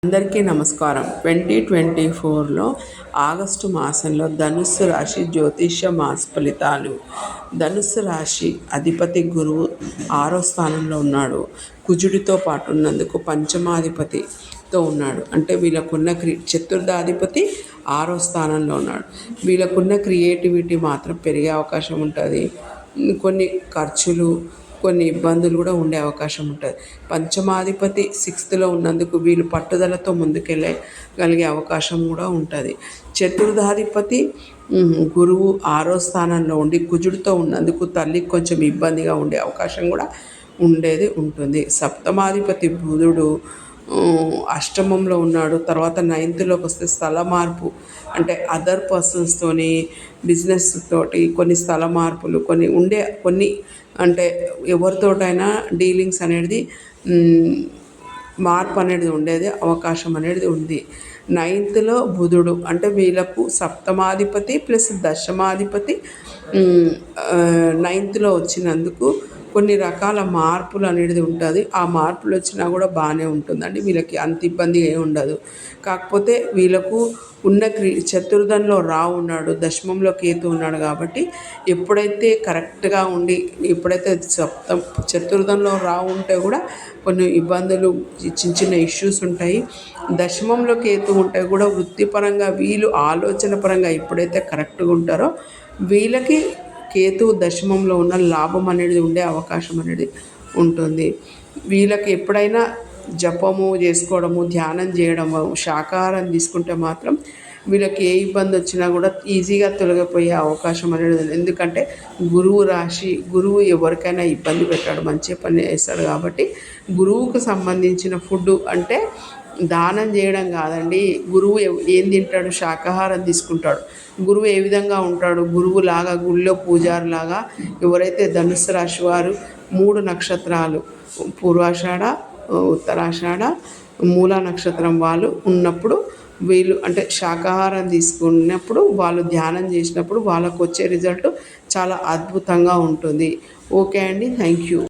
అందరికీ నమస్కారం. 2024లో ఆగస్టు మాసంలో ధనుస్సు రాశి జ్యోతిష్య మాస ఫలితాలు. ధనుస్సు రాశి అధిపతి గురువు 6వ స్థానంలో ఉన్నాడు. కుజుడితో పాటు ఉన్నందుకు పంచమాధిపతితో ఉన్నాడు. అంటే వీళ్ళకున్న చతుర్థాధిపతి 6వ స్థానంలో ఉన్నాడు. వీళ్ళకున్న క్రియేటివిటీ మాత్రం పెరిగే అవకాశం ఉంటుంది. కొన్ని ఖర్చులు, కొన్ని ఇబ్బందులు కూడా ఉండే అవకాశం ఉంటుంది. పంచమాధిపతి 6థ్లో ఉన్నందుకు వీళ్ళు పట్టుదలతో ముందుకెళ్ళగలిగే అవకాశం కూడా ఉంటుంది. చతుర్థాధిపతి గురువు 6వ స్థానంలో ఉండి కుజుడితో ఉన్నందుకు తల్లికి కొంచెం ఇబ్బందిగా ఉండే అవకాశం కూడా ఉంటుంది. సప్తమాధిపతి బుధుడు అష్టమంలో ఉన్నాడు. తర్వాత 9థ్లోకి వస్తే స్థల మార్పు, అంటే అదర్ పర్సన్స్తోని, బిజినెస్ తోటి కొన్ని స్థల మార్పులు, కొన్ని అంటే ఎవరితోటైనా డీలింగ్స్ అనేది మార్పు అనేది ఉండేది అవకాశం అనేది ఉంది. 9థ్లో బుధుడు అంటే వీళ్ళకు సప్తమాధిపతి ప్లస్ దశమాధిపతి 9థ్లో వచ్చినందుకు కొన్ని రకాల మార్పులు అనేది ఉంటుంది. ఆ మార్పులు వచ్చినా కూడా బాగానే ఉంటుందండి. వీళ్ళకి అంత ఇబ్బంది ఏమి ఉండదు. కాకపోతే వీళ్ళకు ఉన్న చతుర్థంలో రావు ఉన్నాడు, దశమంలో కేతు ఉన్నాడు. కాబట్టి ఎప్పుడైతే కరెక్ట్గా ఉండి, ఎప్పుడైతే చతుర్థంలో రావు ఉంటే కూడా కొన్ని ఇబ్బందులు, చిన్న ఇష్యూస్ ఉంటాయి. దశమంలో కేతు ఉంటే కూడా వృత్తిపరంగా వీళ్ళు ఆలోచన పరంగా ఎప్పుడైతే కరెక్ట్గా ఉంటారో వీళ్ళకి కేతు దశమంలో ఉన్న లాభం అనేది ఉండే అవకాశం అనేది ఉంటుంది. వీళ్ళకి ఎప్పుడైనా జపము చేసుకోవడము, ధ్యానం చేయడము, శాకాహారం తీసుకుంటే మాత్రం వీళ్ళకి ఏ ఇబ్బంది వచ్చినా కూడా ఈజీగా తొలగిపోయే అవకాశం అనేది ఉంది. ఎందుకంటే గురువు ఎవరికైనా ఇబ్బంది పెట్టాడు, మంచి పని చేస్తాడు. కాబట్టి గురువుకు సంబంధించిన ఫుడ్ అంటే దానం చేయడం కాదండి. గురువు ఏం తింటాడు? శాకాహారం తీసుకుంటాడు. గురువు ఏ విధంగా ఉంటాడు? గురువులాగా గుళ్ళో పూజారిలాగా ఎవరైతే ధనుస్సు రాశి వారు 3 నక్షత్రాలు పూర్వాషాఢ, ఉత్తరాషాఢ, మూలా నక్షత్రం వాళ్ళు ఉన్నప్పుడు వీళ్ళు అంటే శాకాహారం తీసుకున్నప్పుడు వాళ్ళు ధ్యానం చేసినప్పుడు వాళ్ళకు వచ్చే రిజల్ట్ చాలా అద్భుతంగా ఉంటుంది. ఓకే అండి, థ్యాంక్ యూ.